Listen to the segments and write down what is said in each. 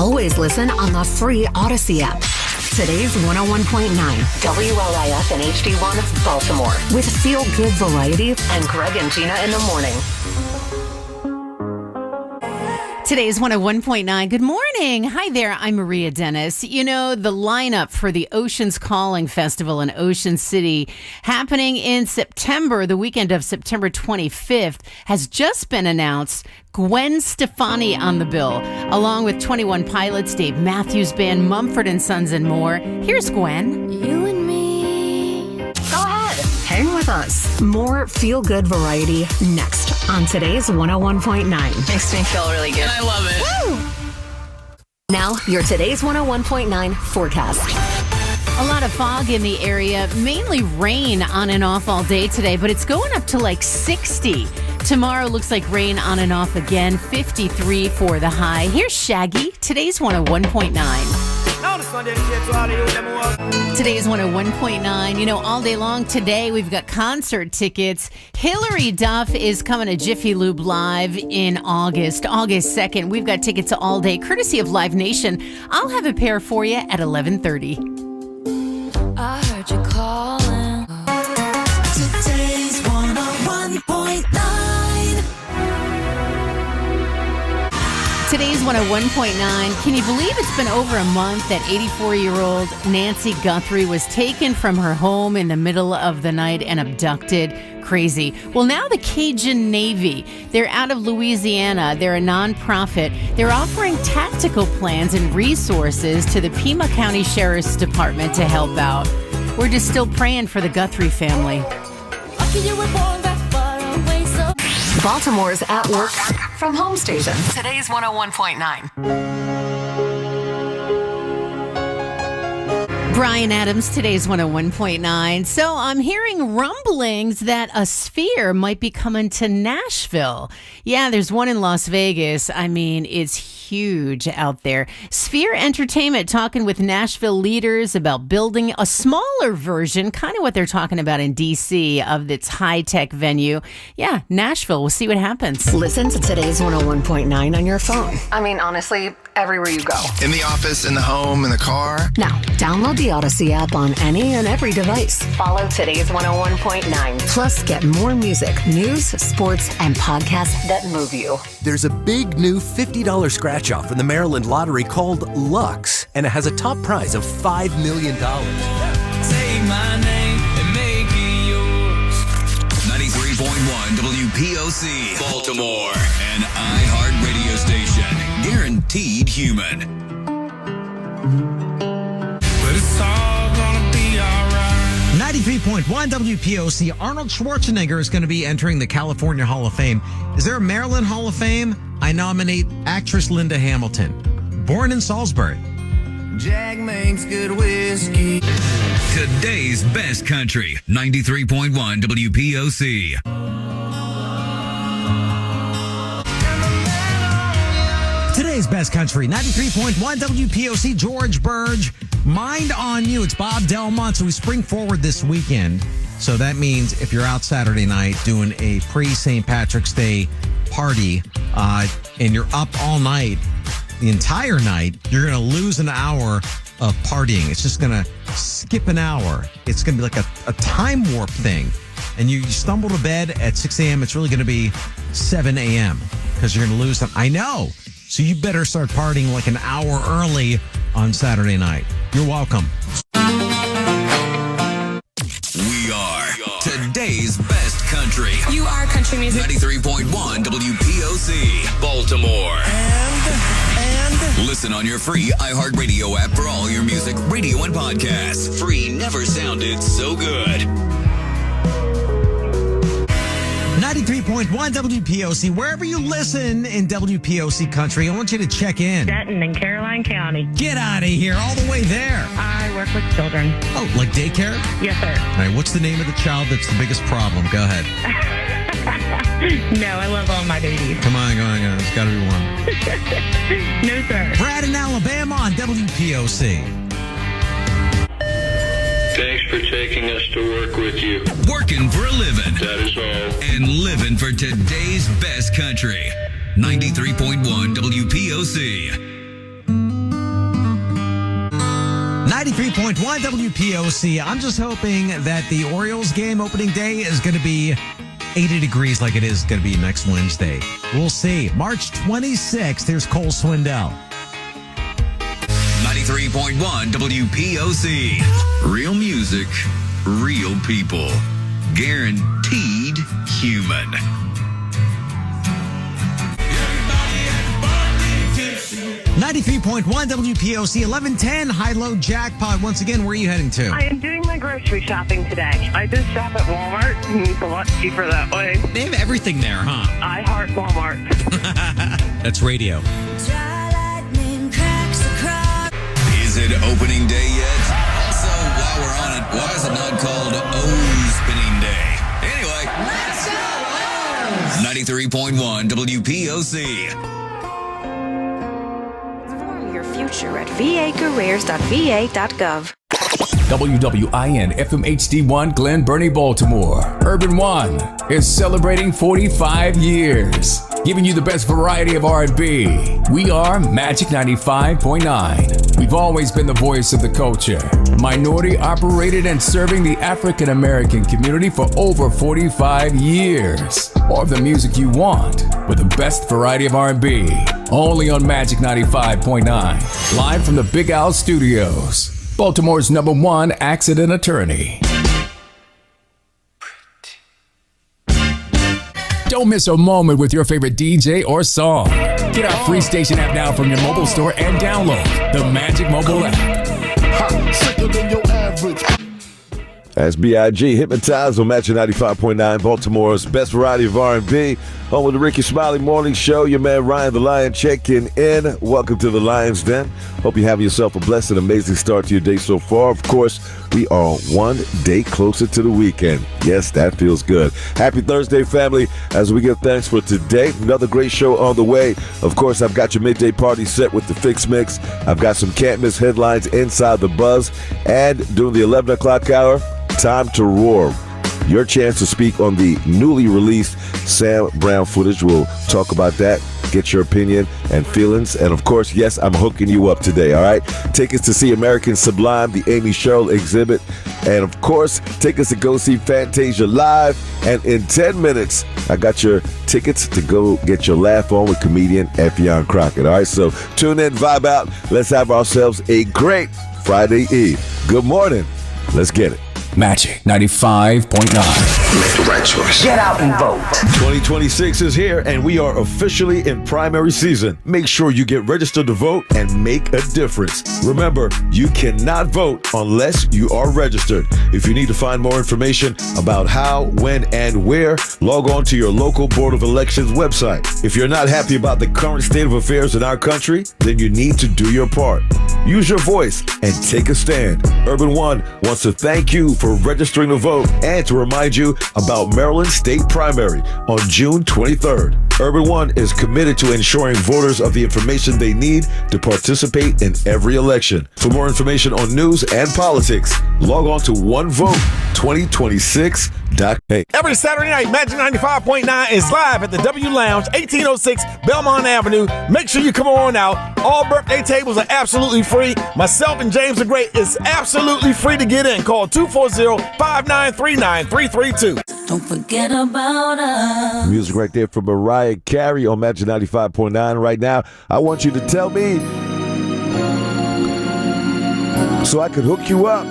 always listen on the free Odyssey app. Today's 101.9 WLIF and HD1 Baltimore with Feel Good Variety and Greg and Gina in the morning. Today's 101.9. Good morning. Hi there. I'm Maria Dennis. You know, the lineup for the Oceans Calling Festival in Ocean City happening in September, the weekend of September 25th, has just been announced. Gwen Stefani on the bill, along with 21 Pilots, Dave Matthews Band, Mumford & Sons, and more. Here's Gwen. You and me. Go ahead. Hang with us. More feel-good variety next on today's 101.9. Makes me feel really good. And I love it. Woo! Now, your today's 101.9 forecast. A lot of fog in the area, mainly rain on and off all day today, but it's going up to like 60. Tomorrow looks like rain on and off again, 53 for the high. Here's Shaggy, today's 101.9. Today's 101.9. You know, all day long today, we've got concert tickets. Hilary Duff is coming to Jiffy Lube Live in August 2nd. We've got tickets all day, courtesy of Live Nation. I'll have a pair for you at 11:30. I heard you calling. Today's 101.9. Today's 101.9. Can you believe it's been over a month that 84-year-old Nancy Gutherie was taken from her home in the middle of the night and abducted? Crazy. Well, now the Cajun Navy, they're out of Louisiana. They're a nonprofit. They're offering tactical plans and resources to the Pima County Sheriff's Department to help out. We're just still praying for the Gutherie family. Baltimore's at work from home station. Today's 101.9. Brian Adams, today's 101.9. So I'm hearing rumblings that a Sphere might be coming to Nashville. Yeah, there's one in Las Vegas. I mean, it's huge out there. Sphere Entertainment talking with Nashville leaders about building a smaller version, kind of what they're talking about in D.C. of its high-tech venue. Yeah, Nashville. We'll see what happens. Listen to today's 101.9 on your phone. I mean, honestly, everywhere you go. In the office, in the home, in the car. Now, download the Odyssey app on any and every device. Follow today's 101.9. Plus, get more music, news, sports, and podcasts that move you. There's a big new $50 scratch-off in the Maryland lottery called Lux, and it has a top prize of $5 million. Say my name and make it yours. 93.1 WPOC, Baltimore, an iHeart radio station. Guaranteed human. But it's all gonna be alright. 93.1 WPOC. Arnold Schwarzenegger is going to be entering the California Hall of Fame. Is there a Maryland Hall of Fame? I nominate actress Linda Hamilton, born in Salisbury. Jack makes good whiskey. Today's best country, 93.1 WPOC. Today's best country, 93.1 WPOC. George Burge, Mind on You. It's Bob Delmont. So we spring forward this weekend. So that means if you're out Saturday night doing a pre-St. Patrick's Day party and you're up all night, the entire night, you're going to lose an hour of partying. It's just going to skip an hour. It's going to be like a time warp thing. And you stumble to bed at 6 a.m. It's really going to be 7 a.m. because you're going to lose them. I know. So you better start partying like an hour early on Saturday night. You're welcome. We are today's best country. You are country music. 93.1 WPOC, Baltimore. And listen on your free iHeartRadio app for all your music, radio, and podcasts. Free never sounded so good. 93.1 WPOC. Wherever you listen in WPOC country, I want you to check in. Denton in Caroline County. Get out of here, all the way there. I work with children. Oh, like daycare? Yes, sir. All right, what's the name of the child that's the biggest problem? Go ahead. No, I love all my babies. Come on. There's got to be one. No, sir. Brad in Alabama on WPOC. Thanks for taking us to work with you. Working for a living. That is all. And living for today's best country. 93.1 WPOC. 93.1 WPOC. I'm just hoping that the Orioles game opening day is going to be 80 degrees like it is going to be next Wednesday. We'll see. March 26th, here's Cole Swindell. 93.1 WPOC. Real music, real people. Guaranteed human. 93.1 WPOC, 1110 high-low jackpot. Once again, where are you heading to? I am doing my grocery shopping today. I just shop at Walmart, and it's a lot cheaper that way. They have everything there, huh? I heart Walmart. That's radio. Is it opening day yet? Also, while we're on it, why is it not called O-spinning day? Anyway, let's go O's! 93.1 WPOC. Future at vacareers.va.gov. WWIN FM HD1 Glen Burnie, Baltimore. Urban One is celebrating 45 years, giving you the best variety of R&B. We are Magic 95.9. We've always been the voice of the culture. Minority operated and serving the African American community for over 45 years. More of the music you want with the best variety of R&B. Only on Magic 95.9. Live from the Big Owl Studios. Baltimore's #1 accident attorney. Don't miss a moment with your favorite DJ or song. Get our free station app now from your mobile store and download the Magic mobile app. Sicker than your average. That's B.I.G. Hypnotized on Magic 95.9, Baltimore's best variety of R&B. Home with the Ricky Smiley Morning Show. Your man Ryan the Lion checking in. Welcome to the Lion's Den. Hope you're having yourself a blessed and amazing start to your day so far. Of course, we are one day closer to the weekend. Yes, that feels good. Happy Thursday, family, as we give thanks for today. Another great show on the way. Of course, I've got your midday party set with the Fix Mix. I've got some can't miss headlines inside the buzz. And during the 11 o'clock hour, time to roar. Your chance to speak on the newly released Sam Brown footage. We'll talk about that, get your opinion and feelings. And of course, yes, I'm hooking you up today, all right? Tickets to see American Sublime, the Amy Sherrill exhibit. And of course, tickets to go see Fantasia live. And in 10 minutes, I got your tickets to go get your laugh on with comedian Effion Crockett. All right, so tune in, vibe out. Let's have ourselves a great Friday Eve. Good morning. Let's get it. Magic 95.9. Make the right choice. Get out and vote. 2026 is here, and we are officially in primary season. Make sure you get registered to vote and make a difference. Remember, you cannot vote unless you are registered. If you need to find more information about how, when, and where, log on to your local Board of Elections website. If you're not happy about the current state of affairs in our country, then you need to do your part. Use your voice and take a stand. Urban One wants to thank you for registering to vote and to remind you about Maryland State Primary on June 23rd. Urban One is committed to ensuring voters have the information they need to participate in every election. For more information on news and politics, log on to OneVote2026.com. Every Saturday night, Magic 95.9 is live at the W Lounge, 1806 Belmont Avenue. Make sure you come on out. All birthday tables are absolutely free. Myself and James the Great is absolutely free to get in. Call 240-593-9332. Don't forget about us. Music right there from Mariah Carey on Magic 95.9 right now. I want you to tell me so I can hook you up.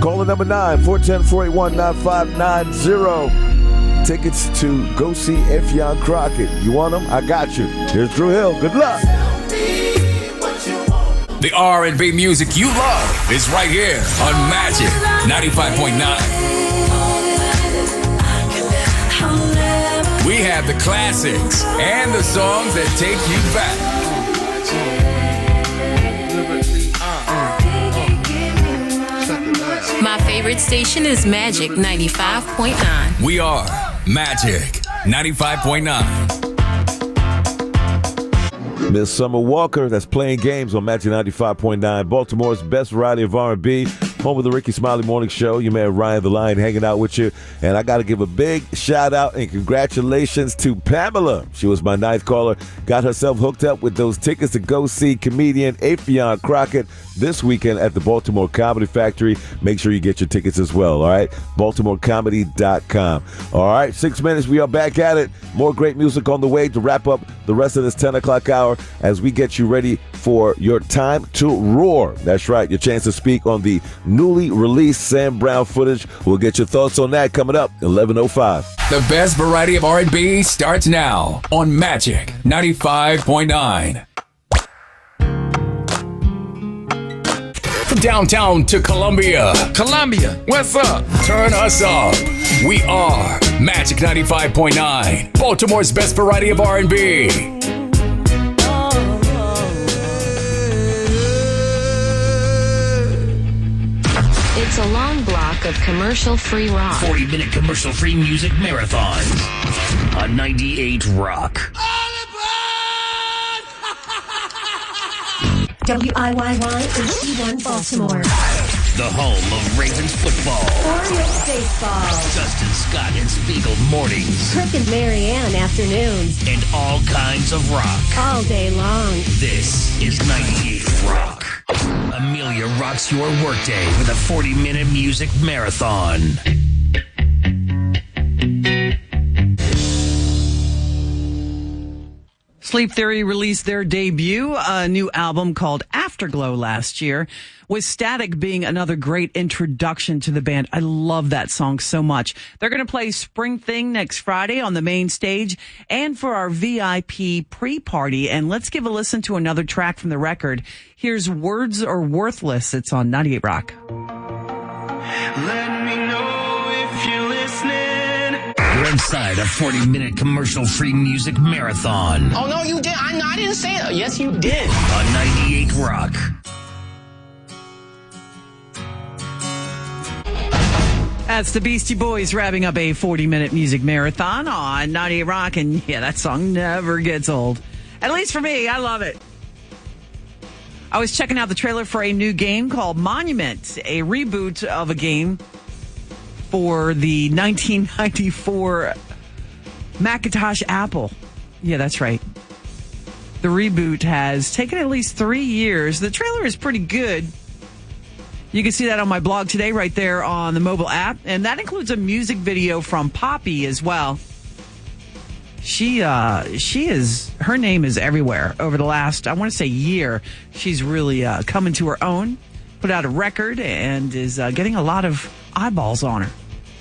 Call the number 9-410-481-9590. Tickets to go see Effion Crockett. You want them? I got you. Here's Drew Hill. Good luck. The R&B music you love is right here on Magic 95.9. We have the classics and the songs that take you back. My favorite station is Magic 95.9. We are Magic 95.9. Miss Summer Walker, that's playing games on Magic 95.9, Baltimore's best variety of R&B. home of the Ricky Smiley Morning Show. Your man Ryan the Lion hanging out with you. And I got to give a big shout out and congratulations to Pamela. She was my 9th caller. Got herself hooked up with those tickets to go see comedian Afion Crockett this weekend at the Baltimore Comedy Factory. Make sure you get your tickets as well, all right? BaltimoreComedy.com. All right, 6 minutes. We are back at it. More great music on the way to wrap up the rest of this 10 o'clock hour as we get you ready for your time to roar. That's right, your chance to speak on the newly released Sam Brown footage. We'll get your thoughts on that coming up 11:05. The best variety of R&B starts now on Magic 95.9. From downtown to Columbia. Columbia, what's up? Turn us up. We are Magic 95.9, Baltimore's best variety of R&B. It's a long block of commercial-free rock. 40-minute commercial-free music marathon on 98 Rock. WIYY HD1 Baltimore. The home of Ravens football. Orioles baseball. Justin Scott and Spiegel mornings. Kirk and Marianne afternoons. And all kinds of rock. All day long. This is 98 Rock. Amelia rocks your workday with a 40-minute music marathon. Sleep Theory released their debut, a new album called Afterglow last year, with Static being another great introduction to the band. I love that song so much. They're going to play Spring Thing next Friday on the main stage and for our VIP pre-party. And let's give a listen to another track from the record. Here's Words Are Worthless. It's on 98 Rock. Let me know if you're listening. You're inside a 40-minute commercial-free music marathon. Oh, no, you did. I didn't say that. Yes, you did. On 98 Rock. That's the Beastie Boys wrapping up a 40-minute music marathon on 98 Rock. And yeah, that song never gets old. At least for me, I love it. I was checking out the trailer for a new game called Monument, a reboot of a game for the 1994 Macintosh Apple. Yeah, that's right. The reboot has taken at least 3 years. The trailer is pretty good. You can see that on my blog today right there on the mobile app. And that includes a music video from Poppy as well. Her name is everywhere over the last, I want to say, year. She's really coming to her own, put out a record, and is getting a lot of eyeballs on her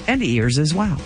and ears as well.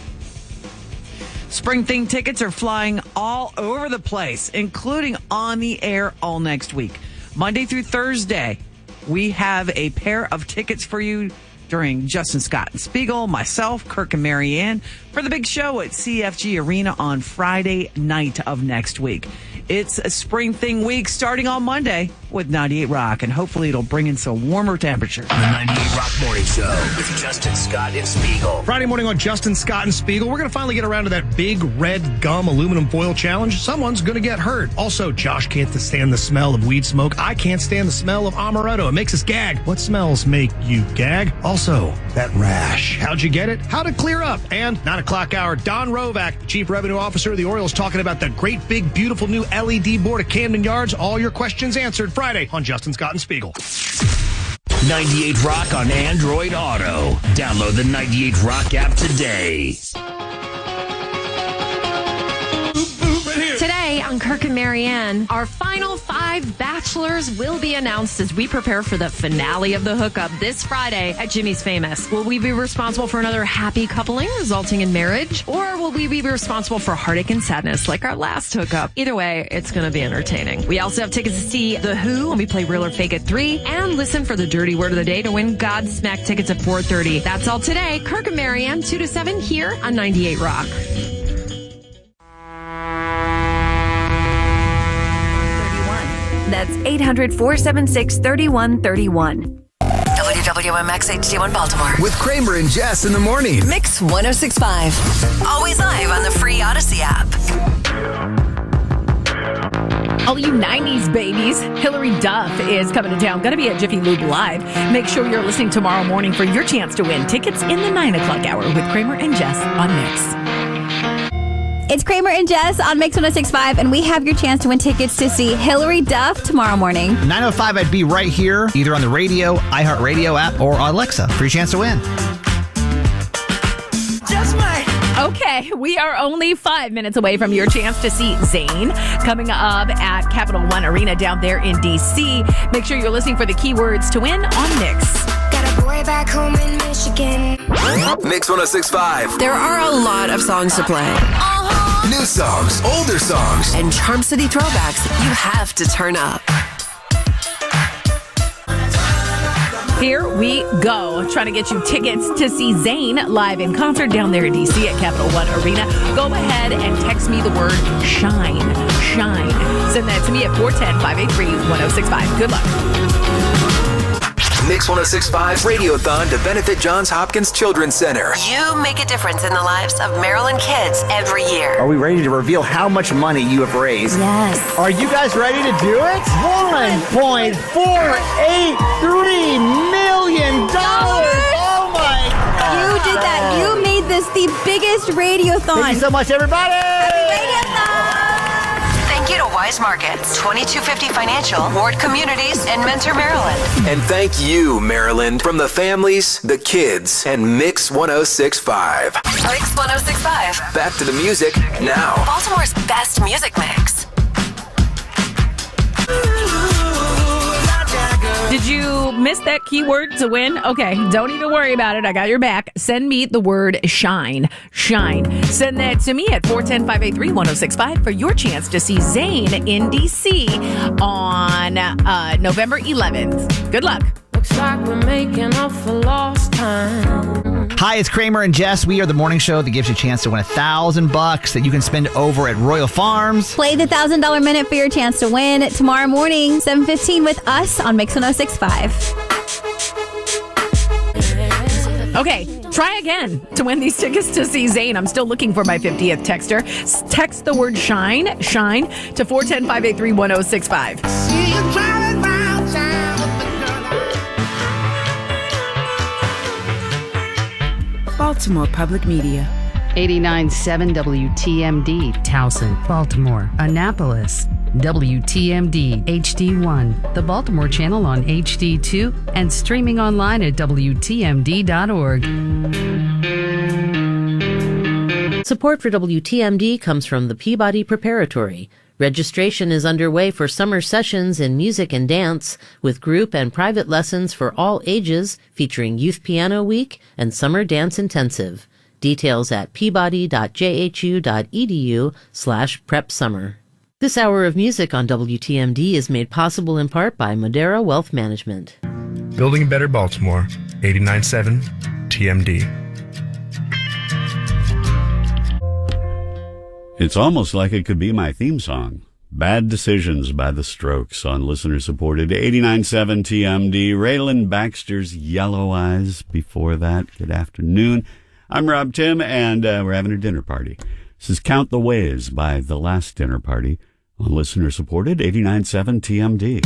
Spring Thing tickets are flying all over the place, including on the air all next week. Monday through Thursday, we have a pair of tickets for you during Justin Scott and Spiegel, myself, Kirk and Marianne, for the big show at CFG Arena on Friday night of next week. It's a Spring Thing week starting on Monday with 98 Rock, and hopefully it'll bring in some warmer temperatures. The 98 Rock Morning Show with Justin Scott and Spiegel. Friday morning on Justin Scott and Spiegel, we're going to finally get around to that big red gum aluminum foil challenge. Someone's going to get hurt. Also, Josh can't stand the smell of weed smoke. I can't stand the smell of amaretto. It makes us gag. What smells make you gag? Also, that rash. How'd you get it? How'd it clear up? And 9 o'clock hour, Don Rovac, Chief Revenue Officer of the Orioles, talking about that great big beautiful new LED board at Camden Yards. All your questions answered Friday on Justin Scott and Spiegel. 98 Rock on Android Auto. Download the 98 Rock app today. Today on Kirk and Marianne, our final 5 bachelors will be announced as we prepare for the finale of the hookup this Friday at Jimmy's Famous. Will we be responsible for another happy coupling resulting in marriage? Or will we be responsible for heartache and sadness like our last hookup? Either way, it's going to be entertaining. We also have tickets to see The Who when we play Real or Fake at 3 and listen for the dirty word of the day to win Godsmack tickets at 4:30. That's all today. Kirk and Marianne, 2 to 7 here on 98 Rock. That's 800-476-3131. WWMX HD1 Baltimore. With Kramer and Jess in the morning. Mix 106.5. Always live on the free Odyssey app. All you 90s babies, Hilary Duff is coming to town. Going to be at Jiffy Lube Live. Make sure you're listening tomorrow morning for your chance to win tickets in the 9 o'clock hour with Kramer and Jess on Mix. It's Kramer and Jess on Mix 106.5, and we have your chance to win tickets to see Hilary Duff tomorrow morning. 9:05, I'd be right here, either on the radio, iHeartRadio app, or on Alexa for your chance to win. Just might. Okay, we are only 5 minutes away from your chance to see Zayn coming up at Capital One Arena down there in D.C. Make sure you're listening for the keywords to win on Mix. Got a boy back home in Michigan. Mix 106.5. There are a lot of songs to play. New songs, older songs, and Charm City throwbacks you have to turn up. Here we go. Trying to get you tickets to see Zayn live in concert down there in D.C. at Capital One Arena. Go ahead and text me the word shine. Shine. Send that to me at 410-583-1065. Good luck. Mix 106.5 Radioathon to benefit Johns Hopkins Children's Center. You make a difference in the lives of Maryland kids every year. Are we ready to reveal how much money you have raised? Yes. Are you guys ready to do it? $1.483 million. Oh my God. You did that. You made this the biggest radiothon. Thank you so much, everybody. Thank you to Wise Markets, 2250 Financial, Ward Communities, and Mentor, Maryland. And thank you, Maryland, from the families, the kids, and Mix 106.5. Mix 106.5. Back to the music now. Baltimore's best music mix. Did you miss that keyword to win? Okay, don't even worry about it. I got your back. Send me the word shine. Shine. Send that to me at 410-583-1065 for your chance to see Zayn in D.C. on November 11th. Good luck. Looks like we're making up for lost time. Hi, it's Kramer and Jess. We are the morning show that gives you a chance to win $1,000 that you can spend over at Royal Farms. Play the $1,000 minute for your chance to win tomorrow morning, 7:15 with us on Mix 106.5. Okay, try again to win these tickets to see Zayn. I'm still looking for my 50th texter. Text the word shine to 410-583-1065. See you driving round town. Baltimore Public Media. 89.7 WTMD, Towson, Baltimore, Annapolis. WTMD HD1, the Baltimore channel on HD2, and streaming online at WTMD.org. Support for WTMD comes from the Peabody Preparatory. Registration is underway for summer sessions in music and dance, with group and private lessons for all ages, featuring Youth Piano Week and Summer Dance Intensive. Details at peabody.jhu.edu/prepsummer. This hour of music on WTMD is made possible in part by Modera Wealth Management. Building Better Baltimore, 89.7 TMD. It's almost like it could be my theme song. Bad Decisions by The Strokes on listener-supported 89.7 TMD. Raylan Baxter's Yellow Eyes before that. Good afternoon. I'm Rob Tim, and we're having a dinner party. This is Count the Ways by The Last Dinner Party on listener-supported 89.7 TMD.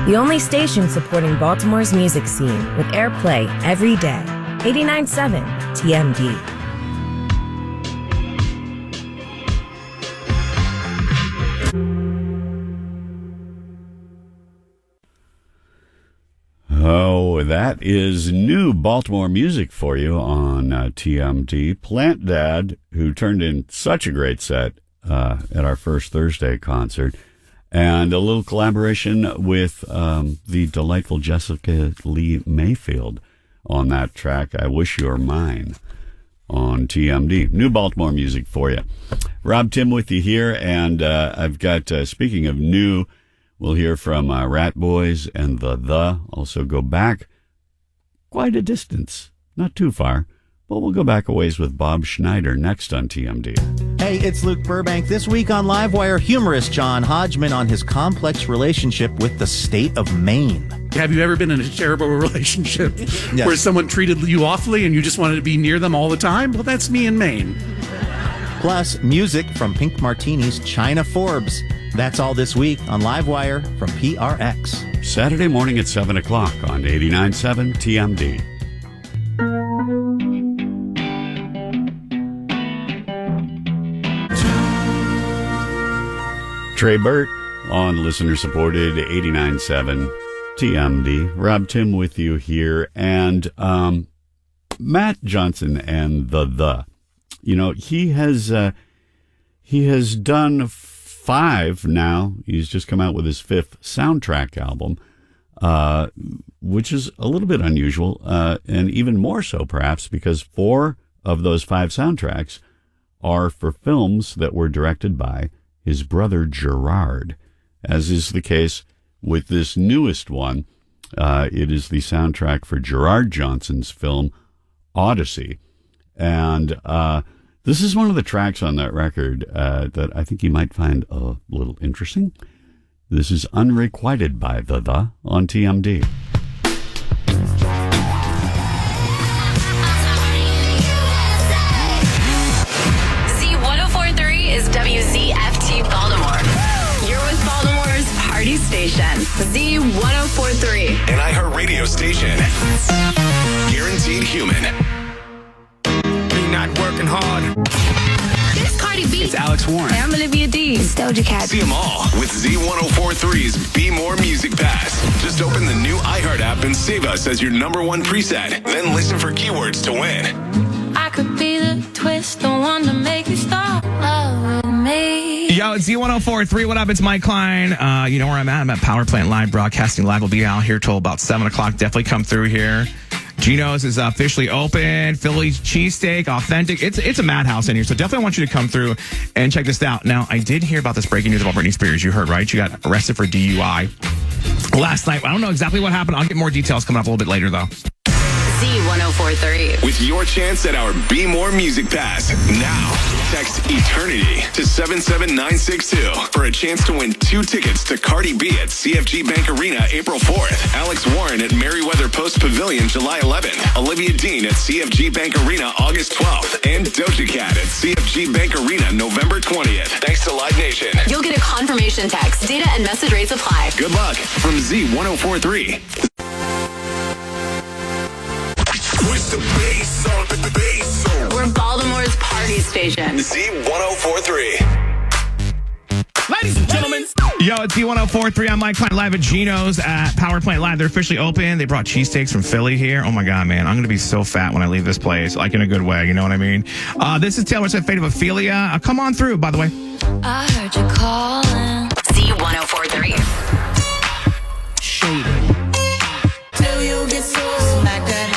The only station supporting Baltimore's music scene with airplay every day. 89.7 TMD. Oh, that is new Baltimore music for you on TMD. Plant Dad, who turned in such a great set at our first Thursday concert, and a little collaboration with the delightful Jessica Lee Mayfield on that track, I Wish You Were Mine, on TMD. New Baltimore music for you. Rob Tim with you here, and I've got, speaking of new, we'll hear from Rat Boys and the also go back quite a distance, not too far, but we'll go back a ways with Bob Schneider next on TMD. Hey, it's Luke Burbank. This week on Livewire, humorist John Hodgman on his complex relationship with the state of Maine. Have you ever been in a terrible relationship where someone treated you awfully and you just wanted to be near them all the time? Well, that's me in Maine. Plus, music from Pink Martini's China Forbes. That's all this week on Livewire from PRX. Saturday morning at 7 o'clock on 89.7 TMD. Trey Burt on listener-supported 89.7 TMD. Rob Tim with you here. And Matt Johnson and the. You know, he has done 5 now. He's just come out with his 5th soundtrack album, which is a little bit unusual, and even more so perhaps because 4 of those 5 soundtracks are for films that were directed by his brother Gerard, as is the case with this newest one. It is the soundtrack for Gerard Johnson's film Odyssey. And this is one of the tracks on that record that I think you might find a little interesting. This is Unrequited by the on TMD. Z1043 is WZFT Baltimore. You're with Baltimore's party station, Z1043. An iHeartRadio station. Guaranteed human. Not working hard. This Cardi B. It's Alex Warren. Hey, I'm Olivia D. It's Doja Cat. See them all with Z1043's Be More Music Pass. Just open the new iHeart app and save us as your #1 preset. Then listen for keywords to win. I could be the twist, the one to make you stop loving me. Yo, it's Z1043. What up? It's Mike Klein. You know where I'm at? I'm at Power Plant Live, broadcasting live. We'll be out here till about 7 o'clock. Definitely come through here. Geno's is officially open. Philly's cheesesteak, authentic. It's a madhouse in here, so definitely want you to come through and check this out. Now, I did hear about this breaking news about Britney Spears. You heard, right? She got arrested for DUI last night. I don't know exactly what happened. I'll get more details coming up a little bit later, though. Z1043. With your chance at our Be More Music Pass. Now, text ETERNITY to 77962 for a chance to win 2 tickets to Cardi B at CFG Bank Arena April 4th, Alex Warren at Merriweather Post Pavilion July 11th, Olivia Dean at CFG Bank Arena August 12th, and Doja Cat at CFG Bank Arena November 20th. Thanks to Live Nation. You'll get a confirmation text. Data and message rates apply. Good luck from Z1043. Push the bass on, the bass on. We're Baltimore's party station. Z1043. Ladies and gentlemen. Yo, it's Z1043. I'm Mike Klein live at Geno's at Power Plant Live. They're officially open. They brought cheesesteaks from Philly here. Oh my God, man. I'm going to be so fat when I leave this place. Like in a good way. You know what I mean? This is Taylor Swift, Fate of Ophelia. Come on through, by the way. I heard you calling. Z1043. Shady. Till you get so smacked that.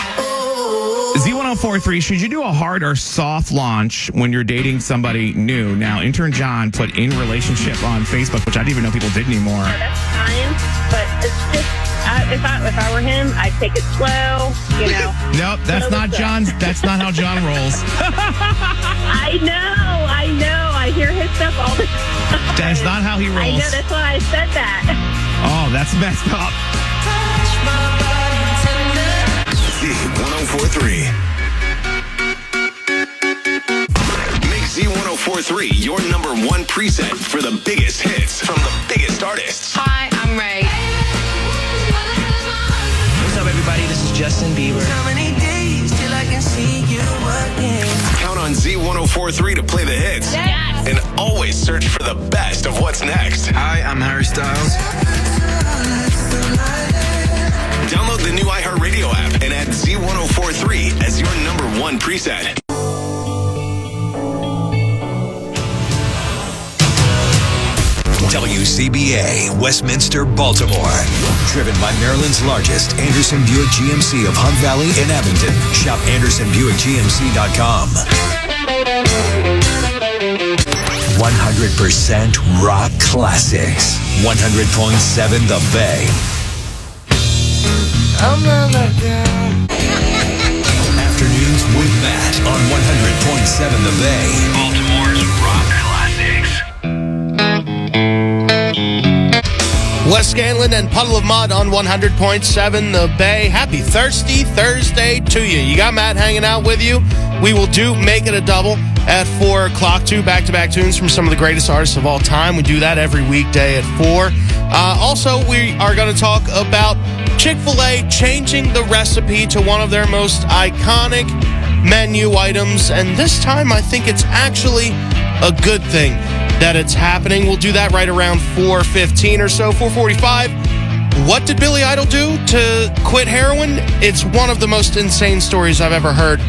Z1043, should you do a hard or soft launch when you're dating somebody new? Now, intern John put in relationship on Facebook, which I didn't even know people did anymore. That's fine, but it's just, if I were him, I'd take it slow, you know. Nope, that's not John's. That's not how John rolls. I know. I hear his stuff all the time. That's not how he rolls. I know, that's why I said that. Oh, that's messed up. Z1043. Make Z1043 your #1 preset for the biggest hits from the biggest artists. Hi, I'm Ray. What's up, everybody? This is Justin Bieber. How many days till I can see you again? Count on Z1043 to play the hits. Yes. And always search for the best of what's next. Hi, I'm Harry Styles. Download the new iHeartRadio app and add Z1043 as your #1 preset. WCBA, Westminster, Baltimore. Driven by Maryland's largest Anderson Buick GMC of Hunt Valley in Abington. Shop AndersonBuickGMC.com. 100% rock classics. 100.7 The Bay. Afternoons with Matt on 100.7 The Bay. Baltimore's rock classics. Les Scanlon and Puddle of Mud on 100.7 The Bay. Happy Thirsty Thursday to you. You got Matt hanging out with you. we will do Make It a Double at 4 o'clock. 2 back-to-back tunes from some of the greatest artists of all time. We do that every weekday at 4. Also, we are going to talk about Chick-fil-A changing the recipe to one of their most iconic menu items. And this time, I think it's actually a good thing that it's happening. We'll do that right around 4:15 or so, 4:45. What did Billy Idol do to quit heroin? It's one of the most insane stories I've ever heard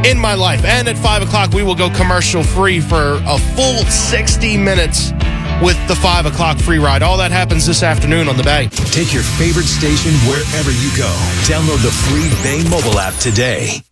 in my life. And at 5 o'clock, we will go commercial free for a full 60 minutes with the 5 o'clock free ride. All that happens this afternoon on the Bay. Take your favorite station wherever you go. Download the free Bay mobile app today.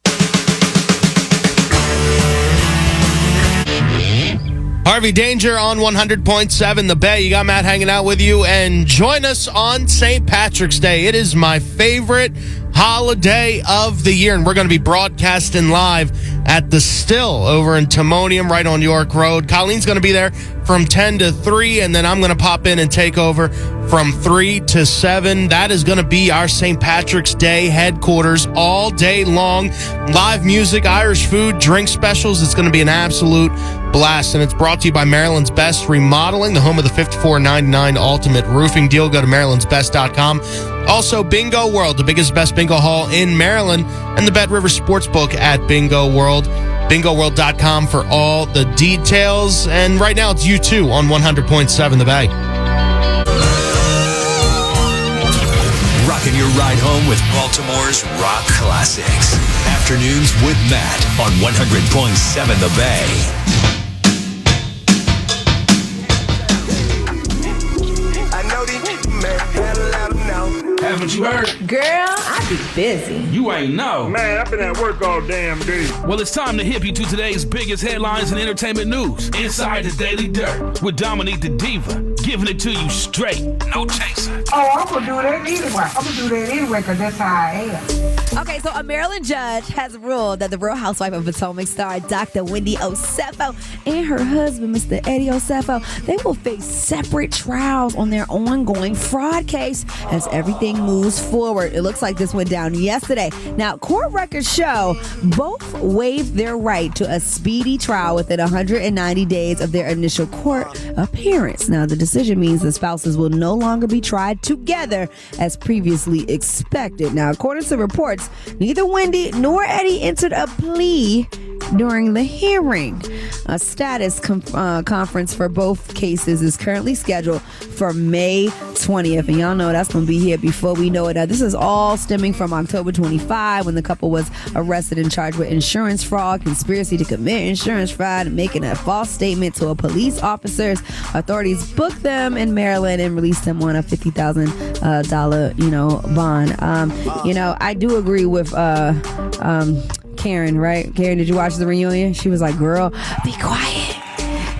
Harvey Danger on 100.7 The Bay. You got Matt hanging out with you, and join us on St. Patrick's Day. It is my favorite holiday of the year, and we're going to be broadcasting live at the Still over in Timonium right on York Road. Colleen's going to be there from 10 to 3, and then I'm going to pop in and take over from 3 to 7. That is going to be our St. Patrick's Day headquarters all day long. Live music, Irish food, drink specials. It's going to be an absolute blast, and it's brought to you by Maryland's Best Remodeling, the home of the $54.99 Ultimate Roofing Deal. Go to marylandsbest.com. Also, Bingo World, the biggest, best bingo hall in Maryland, and the Bed River Sportsbook at Bingo World. BingoWorld.com for all the details. And right now, it's U2 on 100.7 The Bay. Rocking your ride home with Baltimore's rock classics. Afternoons with Matt on 100.7 The Bay. Haven't you heard? Girl, I be busy. You ain't know. Man, I've been at work all damn day. Well, it's time to hip you to today's biggest headlines in entertainment news. Inside the Daily Dirt with Dominique the Diva. Giving it to you straight. No chaser. Oh, I'm going to do that anyway. Because that's how I am. Okay, so a Maryland judge has ruled that the Real Housewife of Potomac star Dr. Wendy Osefo and her husband, Mr. Eddie Osefo, they will face separate trials on their ongoing fraud case as everything moves forward. It looks like this went down yesterday. Now, court records show both waived their right to a speedy trial within 190 days of their initial court appearance. Now, the decision means the spouses will no longer be tried together as previously expected. Now, according to reports, neither Wendy nor Eddie entered a plea during the hearing. A status conference for both cases is currently scheduled for May 20th. And y'all know that's going to be here before we know it. Now, this is all stemming from October 25 when the couple was arrested and charged with insurance fraud, conspiracy to commit insurance fraud, and making a false statement to a police officers. Authorities booked them in Maryland and released them on a $50,000, bond. I do agree with Karen, right? Karen, did you watch the reunion? She was like, girl, be quiet.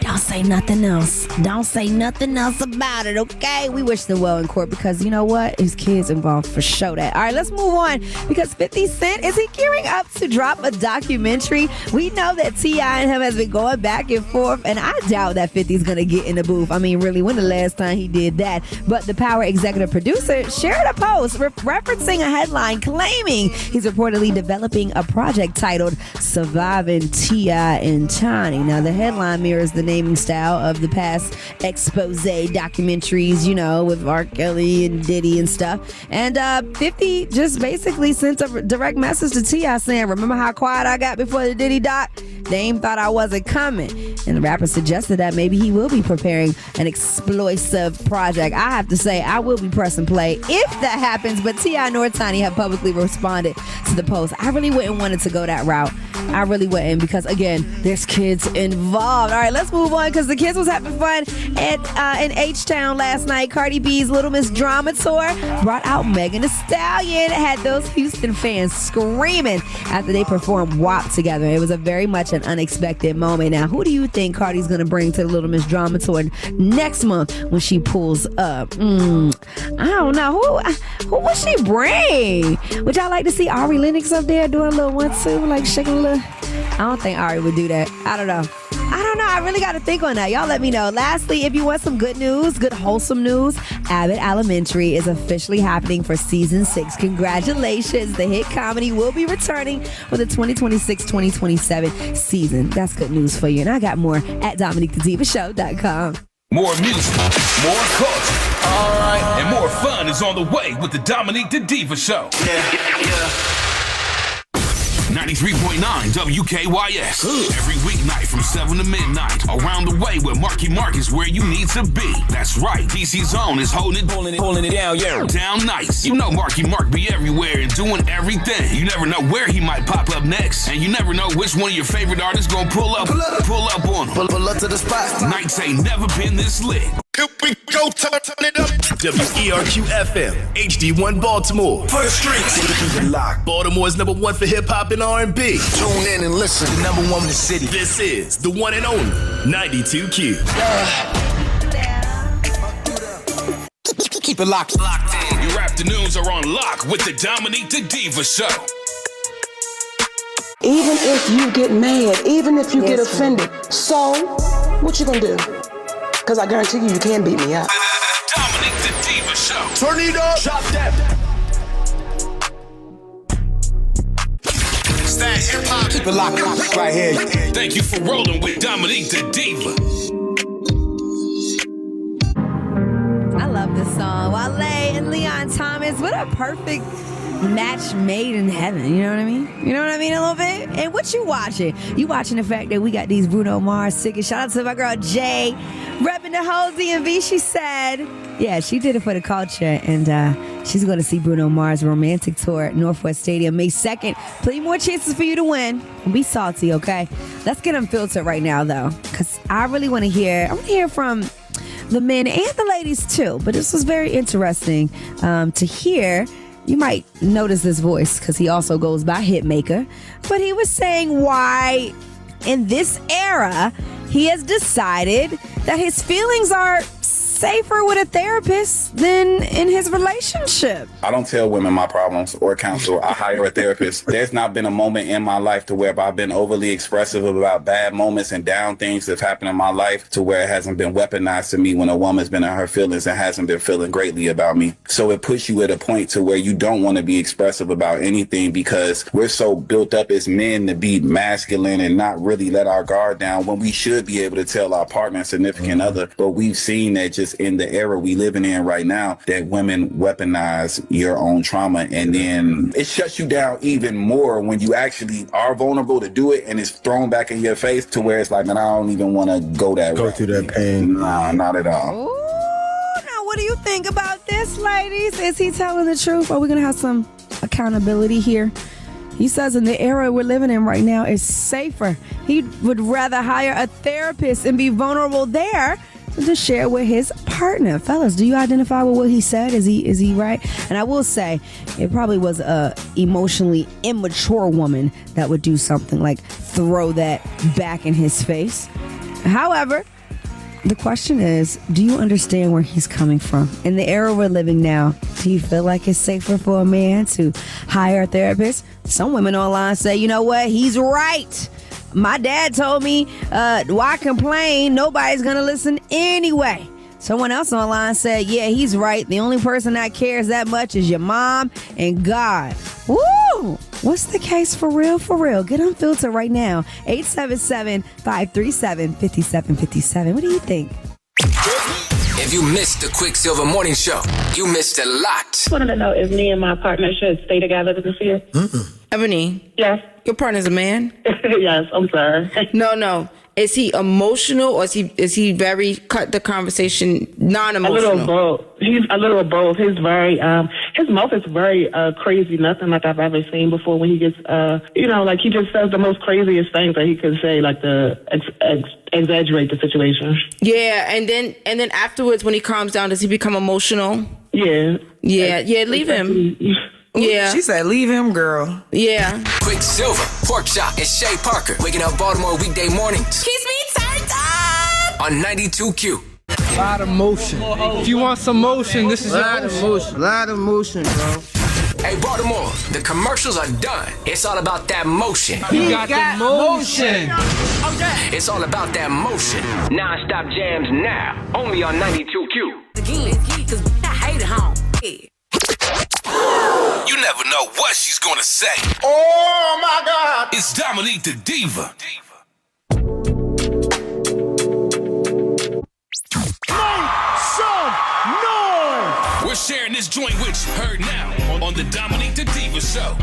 Don't say nothing else. Don't say nothing else about it, okay? We wish them well in court because you know what? His kids involved for sure that. All right, let's move on because 50 Cent, is he gearing up to drop a documentary? We know that T.I. and him has been going back and forth, and I doubt that 50's going to get in the booth. I mean, really, when the last time he did that? But the Power executive producer shared a post referencing a headline claiming he's reportedly developing a project titled Surviving T.I. and Tiny. Now, the headline mirrors the naming style of the past expose documentaries, with R. Kelly and Diddy and stuff. And 50 just basically sent a direct message to T.I. saying, remember how quiet I got before the Diddy doc? Dame thought I wasn't coming. And the rapper suggested that maybe he will be preparing an explosive project. I have to say, I will be pressing play if that happens, but T.I. nor Tiny have publicly responded to the post. I really wouldn't want it to go that route. I really wouldn't because, again, there's kids involved. All right, let's move on because the kids was having fun in H-Town last night. Cardi B's Little Miss Drama Tour brought out Megan Thee Stallion. Had those Houston fans screaming after they performed WAP together. It was a very much an unexpected moment. Now, who do you think Cardi's going to bring to the Little Miss Drama Tour next month when she pulls up? I don't know. Who will she bring? Would y'all like to see Ari Lennox up there doing a little 1-2, like shaking a little? I don't think Ari would do that. I don't know. I don't know. I really got to think on that. Y'all let me know. Lastly, if you want some good news, good wholesome news, Abbott Elementary is officially happening for season 6. Congratulations. The hit comedy will be returning for the 2026-2027 season. That's good news for you. And I got more at DominiqueTheDivaShow.com. More music, more culture, all right, and more fun is on the way with the Dominique the Diva Show. Yeah. 93.9 WKYS. Every weeknight from 7 to midnight. Around the way with Marky Mark is where you need to be. That's right. DC Zone is holding it down, yeah. Down nice. You know Marky Mark be everywhere and doing everything. You never know where he might pop up next. And you never know which one of your favorite artists gonna pull up on him. Pull up to the spot. Nights ain't never been this lit. Here we go, turn it up. WERQ-FM, HD1 Baltimore. First Streets. Keep it locked. Baltimore's number 1 for hip-hop and R&B. Tune in and listen. The number 1 in the city. This is the one and only 92Q. Keep it locked. Locked in. Your afternoons are on lock with the Dominique the Diva Show. Even if you get mad, even if you get offended, so what you gonna do? Because I guarantee you can't beat me up. Dominique the Diva Show. Turn it up. Drop that. It's that hip-hop. Keep it locked right here. Thank you for rolling with Dominique the Diva. I love this song. Wale and Leon Thomas. What a perfect match made in heaven. You know what I mean? You know what I mean a little bit? And what you watching? You watching the fact that we got these Bruno Mars tickets. Shout out to my girl Jay, repping the whole DMV. She said, yeah, she did it for the culture. And she's going to see Bruno Mars' romantic tour at Northwest Stadium May 2nd. Plenty more chances for you to win. Don't be salty, okay? Let's get unfiltered right now, though, because I really want to hear. I want to hear from the men and the ladies, too. But this was very interesting to hear. You might notice his voice because he also goes by Hitmaker. But he was saying why in this era he has decided that his feelings are safer with a therapist than in his relationship. I don't tell women my problems or counsel. I hire a therapist. There's not been a moment in my life to where I've been overly expressive about bad moments and down things that have happened in my life to where it hasn't been weaponized to me when a woman's been in her feelings and hasn't been feeling greatly about me. So it puts you at a point to where you don't want to be expressive about anything because we're so built up as men to be masculine and not really let our guard down when we should be able to tell our partner and significant other. But we've seen that just in the era we living in right now, that women weaponize your own trauma, and then it shuts you down even more when you actually are vulnerable to do it and it's thrown back in your face to where it's like, man, I don't even want to go through that pain. Nah, not at all. Ooh, now what do you think about this, ladies? Is he telling the truth? Are we gonna have some accountability here? He says in the era we're living in right now is safer. He would rather hire a therapist and be vulnerable there to share with his partner. Fellas, do you identify with what he said? Is he right? And I will say, it probably was a emotionally immature woman that would do something like throw that back in his face. However, the question is, do you understand where he's coming from? In the era we're living now, do you feel like it's safer for a man to hire a therapist? Some women online say, you know what, he's right. My dad told me, why complain? Nobody's going to listen anyway. Someone else online said, yeah, he's right. The only person that cares that much is your mom and God. Woo! What's the case for real, for real? Get unfiltered right now. 877-537-5757. What do you think? If you missed the Quicksilver Morning Show, you missed a lot. I just wanted to know if me and my partner should stay together this year. Ebony. Yes. Your partner's a man? Yes, I'm sorry. No. Is he emotional or is he very cut the conversation non-emotional? A little both. He's a little both. He's very his mouth is very crazy. Nothing like I've ever seen before. When he gets like he just says the most craziest things that he could say, like to exaggerate the situation. Yeah, and then afterwards, when he calms down, does he become emotional? Yeah. Leave him. Yeah. She said, leave him, girl. Yeah. Quicksilver, Pork Chop, and Shay Parker. Waking up Baltimore weekday mornings. Keeps me turned up. On 92Q. A lot of motion. If you want some motion, this is a lot of motion. A lot of motion, bro. Hey, Baltimore, the commercials are done. It's all about that motion. You got the motion. It's all about that motion. Non-stop jams now. Only on 92Q. You never know what she's gonna say. Oh my God! It's Dominique the Diva. Make some noise! We're sharing this joint with you. Heard now on the Dominique the Diva Show.